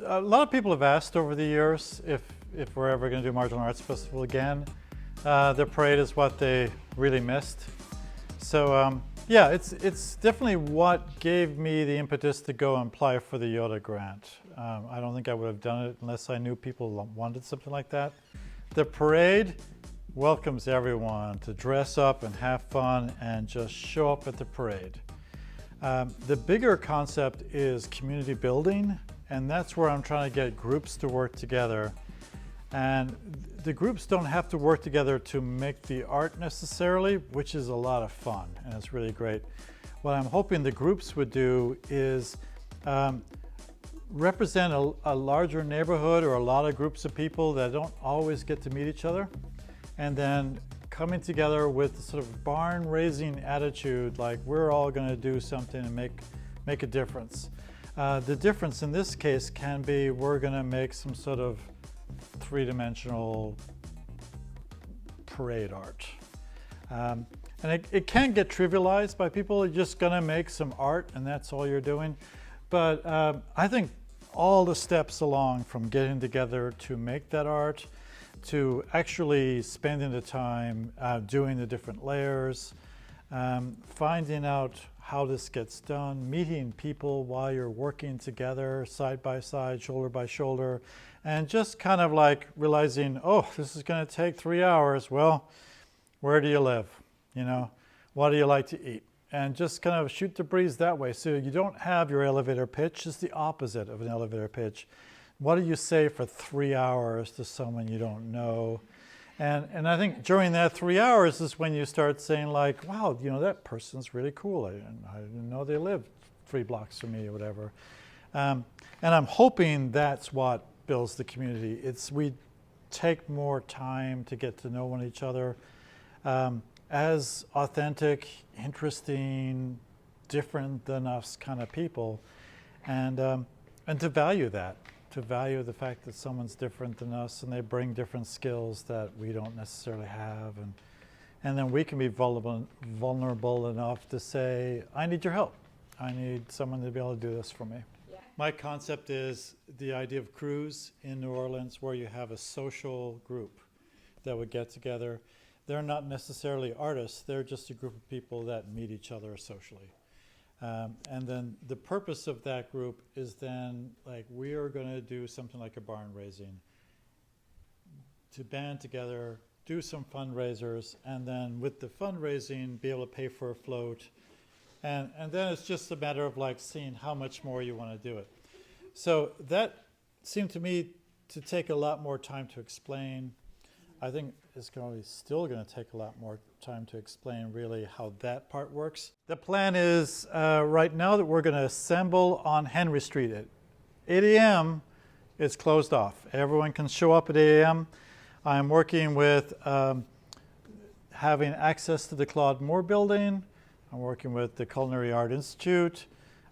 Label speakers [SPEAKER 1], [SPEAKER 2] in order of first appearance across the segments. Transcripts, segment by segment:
[SPEAKER 1] A lot of people have asked over the years if we're ever going to do Marginal Arts Festival again. The parade is what they really missed. So yeah, it's definitely what gave me the impetus to go and apply for the YOTA grant. I don't think I would have done it unless I knew people wanted something like that. The parade welcomes everyone to dress up and have fun and just show up at the parade. The bigger concept is community building, and that's where I'm trying to get groups to work together. And the groups don't have to work together to make the art necessarily, which is a lot of fun and it's really great. What I'm hoping the groups would do is represent a larger neighborhood or a lot of groups of people that don't always get to meet each other, and then coming together with sort of barn-raising attitude, like we're all going to do something and make a difference. The difference in this case can be we're going to make some sort of three-dimensional parade art. And it can get trivialized by people. You're just going to make some art and that's all you're doing. But I think all the steps along from getting together to make that art to actually spending the time doing the different layers, finding out how this gets done, meeting people while you're working together, side by side, shoulder by shoulder, and just kind of like realizing, oh, this is going to take 3 hours. Well, where do you live? You know, what do you like to eat? And just kind of shoot the breeze that way. So you don't have your elevator pitch. It's the opposite of an elevator pitch. What do you say for 3 hours to someone you don't know? And I think during that 3 hours is when you start saying like, wow, you know, that person's really cool. I didn't know they lived 3 blocks from me or whatever. And I'm hoping that's what builds the community. We take more time to get to know one each other as authentic, interesting, different than us kind of people, and to value that. To value the fact that someone's different than us and they bring different skills that we don't necessarily have, and then we can be vulnerable enough to say, I need your help. I need someone to be able to do this for me. Yeah. My concept is the idea of crews in New Orleans where you have a social group that would get together. They're not necessarily artists, they're just a group of people that meet each other socially. And then the purpose of that group is then like we are going to do something like a barn raising, to band together, do some fundraisers, and then with the fundraising be able to pay for a float. And then it's just a matter of like seeing how much more you want to do it. So that seemed to me to take a lot more time to explain. I think it's still going to take a lot more time to explain really how that part works. The plan is right now that we're going to assemble on Henry Street at 8 a.m. It's closed off. Everyone can show up at 8 a.m. I'm working with having access to the Claude Moore building. I'm working with the Culinary Art Institute.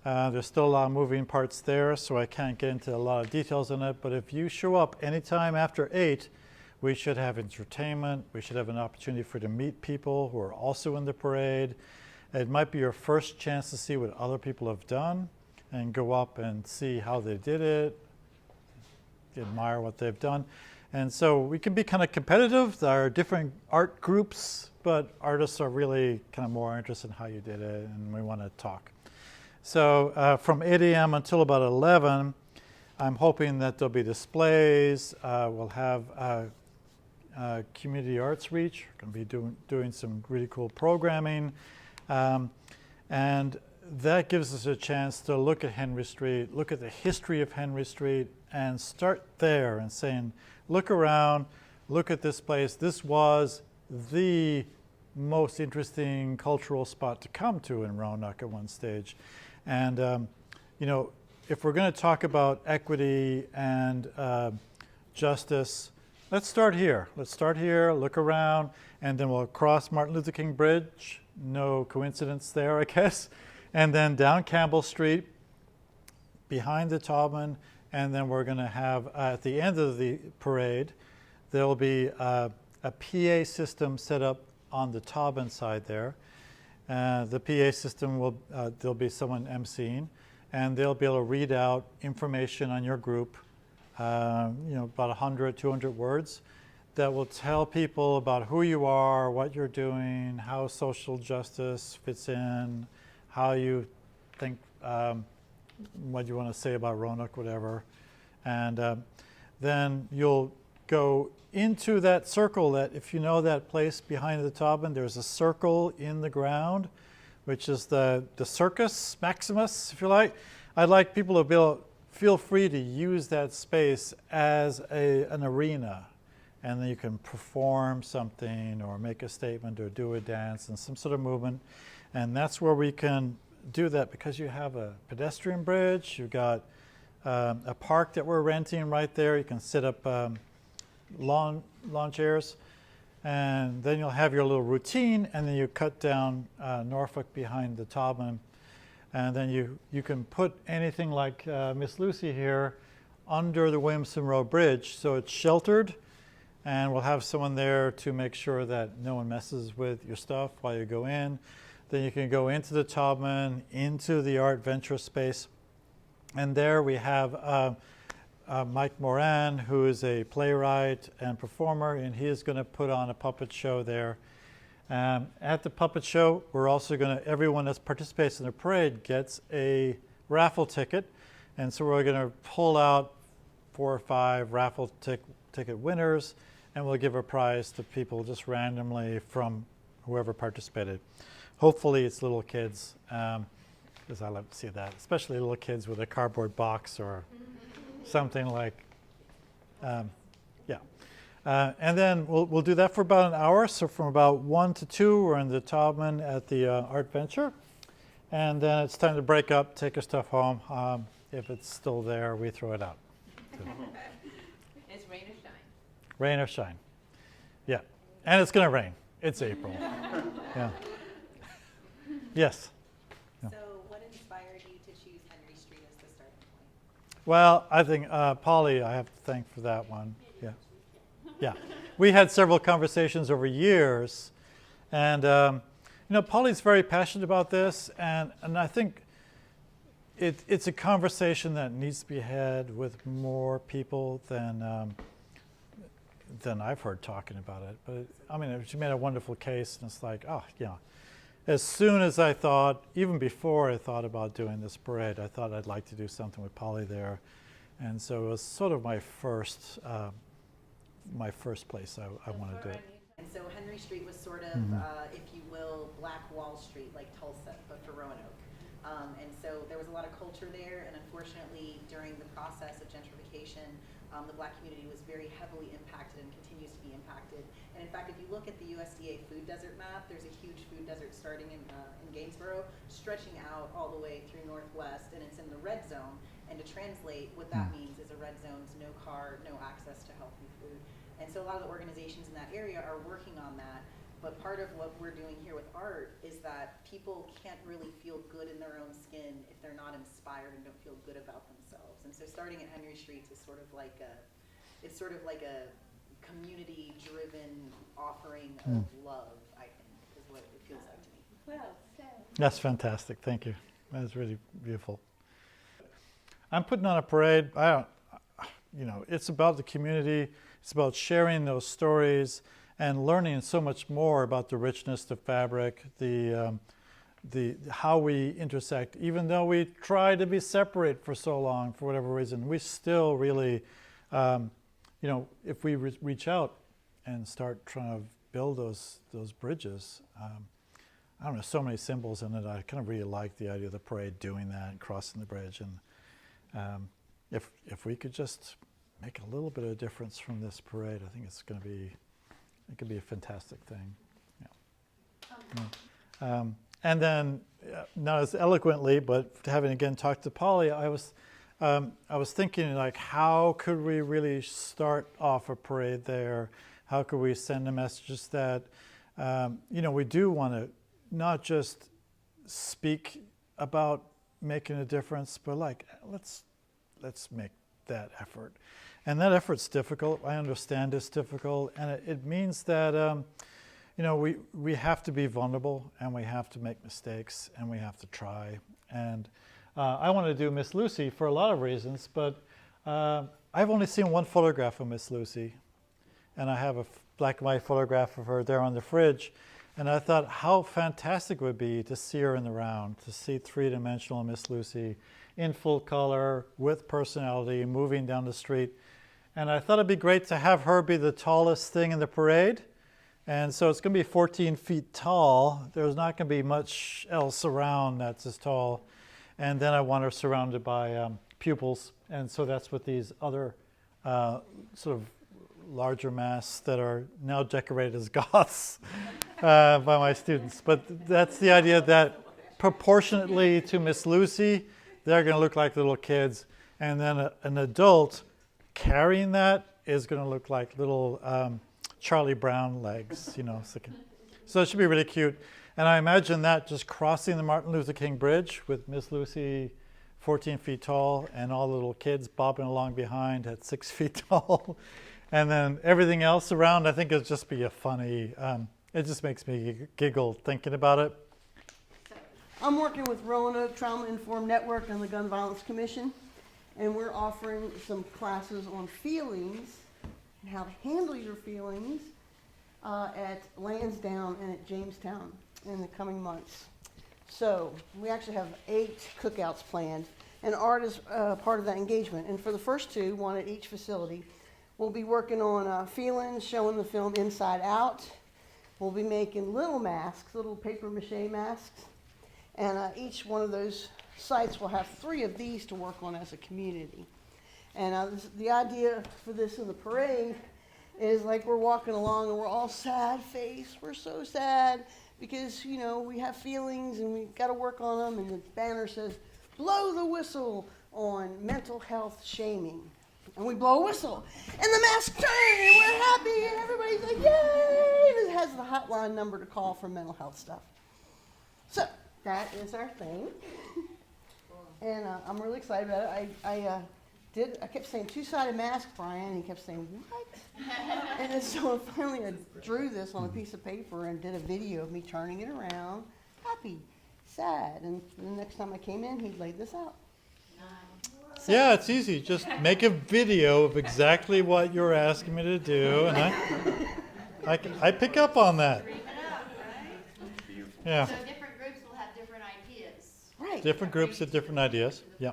[SPEAKER 1] There's still a lot of moving parts there, so I can't get into a lot of details on it. But if you show up anytime after 8, we should have entertainment. We should have an opportunity for you to meet people who are also in the parade. It might be your first chance to see what other people have done and go up and see how they did it, admire what they've done. And so we can be kind of competitive. There are different art groups, but artists are really kind of more interested in how you did it, and we want to talk. So from 8 a.m. until about 11, I'm hoping that there'll be displays. We'll have community arts reach. We're going to be doing some really cool programming. And that gives us a chance to look at Henry Street, look at the history of Henry Street, and start there and saying, look around, look at this place. This was the most interesting cultural spot to come to in Roanoke at one stage. And, you know, if we're going to talk about equity and justice, let's start here. Let's start here, look around, and then we'll cross Martin Luther King Bridge. No coincidence there, I guess. And then down Campbell Street, behind the Taubman, and then we're going to have, at the end of the parade, there will be a PA system set up on the Taubman side there. The PA system will, there'll be someone emceeing. and they'll be able to read out information on your group, about 100, 200 words that will tell people about who you are, what you're doing, how social justice fits in, how you think, what you want to say about Roanoke, whatever. And then you'll go into that circle that, if you know that place behind the Taubman, there's a circle in the ground, which is the Circus Maximus, if you like. I'd like people to be able to feel free to use that space as an arena. And then you can perform something or make a statement or do a dance and some sort of movement. And that's where we can do that because you have a pedestrian bridge, you've got a park that we're renting right there. You can sit up lawn chairs, and then you'll have your little routine, and then you cut down Norfolk behind the Taubman, and then you can put anything like Miss Lucy here under the Williamson Road Bridge, so it's sheltered, and we'll have someone there to make sure that no one messes with your stuff while you go in. Then you can go into the Taubman, into the Art Venture space, and there we have Mike Moran, who is a playwright and performer, and he is going to put on a puppet show there. At the puppet show, we're also going to, everyone that participates in the parade gets a raffle ticket, and so we're going to pull out 4 or 5 raffle ticket winners, and we'll give a prize to people just randomly from whoever participated. Hopefully it's little kids, because I love to see that, especially little kids with a cardboard box or something like, and then we'll do that for about an hour. So from about 1 to 2, we're in the Taubman at the Art Venture. And then it's time to break up, take your stuff home. If it's still there, we throw it out. So.
[SPEAKER 2] It's rain or shine.
[SPEAKER 1] Rain or shine. Yeah. And it's going to rain. It's April. Yeah. Yes.
[SPEAKER 2] So what inspired you to choose Henry Street as the starting point?
[SPEAKER 1] Well, I think Polly, I have to thank for that one. Yeah. Yeah. We had several conversations over years, and Polly's very passionate about this, and I think it's a conversation that needs to be had with more people than I've heard talking about it. But she made a wonderful case, and it's like, as soon as I thought, even before I thought about doing this parade, I thought I'd like to do something with Polly there. And so it was sort of my first place I wanted to do it.
[SPEAKER 2] And so Henry Street was sort of, if you will, Black Wall Street, like Tulsa, but for Roanoke. And so there was a lot of culture there, and unfortunately, during the process of gentrification, the Black community was very heavily impacted and continues to be impacted. And in fact, if you look at the USDA food desert map, there's a huge food desert starting in Gainesboro, stretching out all the way through Northwest, and it's in the red zone. And to translate, what that means is a red zone is no car, no access to healthy food. And so a lot of the organizations in that area are working on that. But part of what we're doing here with art is that people can't really feel good in their own skin if they're not inspired and don't feel good about themselves. And so starting at Henry Street is sort of like a community-driven offering of love, I think, is what it feels like to me.
[SPEAKER 3] Well said.
[SPEAKER 1] That's fantastic. Thank you. That is really beautiful. I'm putting on a parade. It's about the community. It's about sharing those stories and learning so much more about the richness, the fabric, the how we intersect. Even though we try to be separate for so long, for whatever reason, we still really, if we reach out and start trying to build those bridges, I don't know, so many symbols in it. I kind of really like the idea of the parade doing that and crossing the bridge. And if we could just make a little bit of a difference from this parade, I think it could be a fantastic thing. Yeah. And then, not as eloquently, but having again talked to Polly, I was thinking, like, how could we really start off a parade there? How could we send the messages that, we do want to not just speak about making a difference, but like, let's make that effort. And that effort's difficult. I understand it's difficult, and it means that we have to be vulnerable, and we have to make mistakes, and we have to try. And I want to do Miss Lucy for a lot of reasons, but I've only seen one photograph of Miss Lucy, and I have a black and white photograph of her there on the fridge. And I thought how fantastic it would be to see her in the round, to see three-dimensional Miss Lucy in full color, with personality, moving down the street. And I thought it'd be great to have her be the tallest thing in the parade. And so it's going to be 14 feet tall. There's not going to be much else around that's as tall. And then I want her surrounded by pupils. And so that's what these other sort of larger masks that are now decorated as goths by my students. But that's the idea that proportionately to Miss Lucy, they're going to look like little kids. And then an adult carrying that is going to look like little Charlie Brown legs, you know. So it should be really cute. And I imagine that just crossing the Martin Luther King Bridge with Miss Lucy 14 feet tall and all the little kids bobbing along behind at 6 feet tall. And then everything else around, I think it'll just be a funny, it just makes me giggle thinking about it.
[SPEAKER 3] I'm working with Roanoke Trauma Informed Network and the Gun Violence Commission, and we're offering some classes on feelings and how to handle your feelings at Lansdowne and at Jamestown in the coming months. So we actually have 8 cookouts planned, and art is part of that engagement. And for the first 2, one at each facility, we'll be working on feelings, showing the film Inside Out. We'll be making little masks, little paper mache masks, and each one of those sites will have 3 of these to work on as a community. And the idea for this in the parade is like we're walking along and we're all sad face. We're so sad because, you know, we have feelings and we've got to work on them. And the banner says, blow the whistle on mental health shaming. And we blow a whistle. And the mask turn and we're happy and everybody's like, yay! And it has the hotline number to call for mental health stuff. So that is our thing. And I'm really excited about it. I kept saying 2-sided mask, Brian, and he kept saying, what? And then so finally I drew this on a piece of paper and did a video of me turning it around, happy, sad. And the next time I came in, he laid this out.
[SPEAKER 1] So, yeah, it's easy. Just make a video of exactly what you're asking me to do, and I pick up on that. Yeah.
[SPEAKER 4] So different groups will have different ideas.
[SPEAKER 3] Right.
[SPEAKER 1] Different groups have different ideas. Yeah.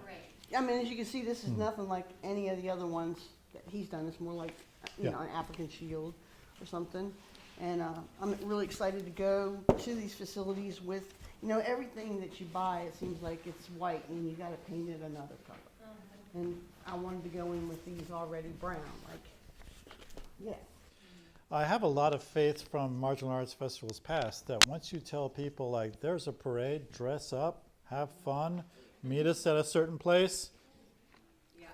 [SPEAKER 3] I mean, as you can see, this is nothing like any of the other ones that he's done. It's more like, you know, an African shield or something. And I'm really excited to go to these facilities with, you know, everything that you buy, it seems like it's white and you got to paint it another color. And I wanted to go in with these already brown, like, yeah.
[SPEAKER 1] I have a lot of faith from martial arts festivals past that once you tell people, like, there's a parade, dress up, have fun, meet us at a certain place,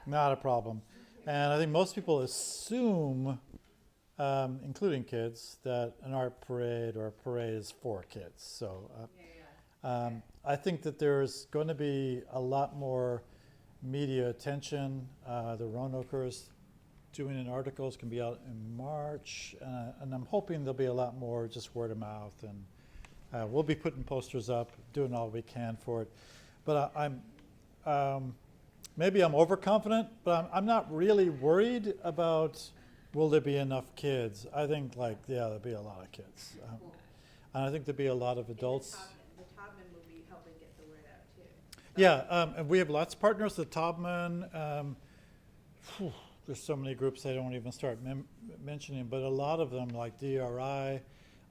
[SPEAKER 1] not a problem. And I think most people assume, including kids, that an art parade or a parade is for kids. So I think that there's going to be a lot more media attention. The Roanokeers doing an article is going to be out in March, and I'm hoping there'll be a lot more just word of mouth, and we'll be putting posters up, doing all we can for it. But maybe I'm overconfident, but I'm not really worried about will there be enough kids. I think, like, yeah, there'll be a lot of kids. And I think there'll be a lot of adults.
[SPEAKER 5] The Todman will be helping get the word out too.
[SPEAKER 1] Yeah, and we have lots of partners, the Todman. There's so many groups I don't even start mentioning, but a lot of them, like DRI,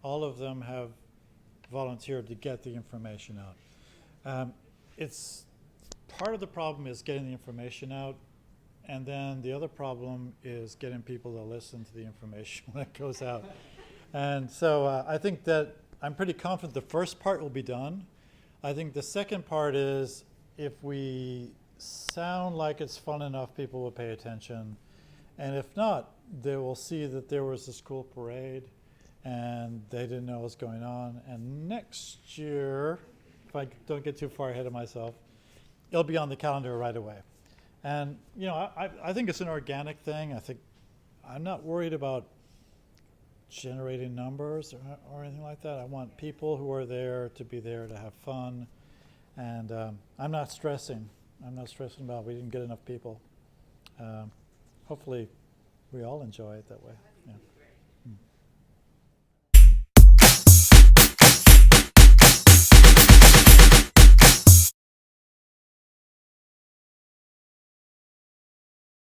[SPEAKER 1] all of them have volunteered to get the information out. It's part of the problem is getting the information out, and then the other problem is getting people to listen to the information when it goes out. And so I think that I'm pretty confident the first part will be done. I think the second part is if we sound like it's fun enough, people will pay attention. And if not, they will see that there was this cool parade and they didn't know what was going on. And next year, if I don't get too far ahead of myself, it'll be on the calendar right away. And, you know, I think it's an organic thing. I think I'm not worried about generating numbers or anything like that. I want people who are there to be there to have fun And I'm not stressing. I'm not stressing about we didn't get enough people. Hopefully we all enjoy it that way. Yeah.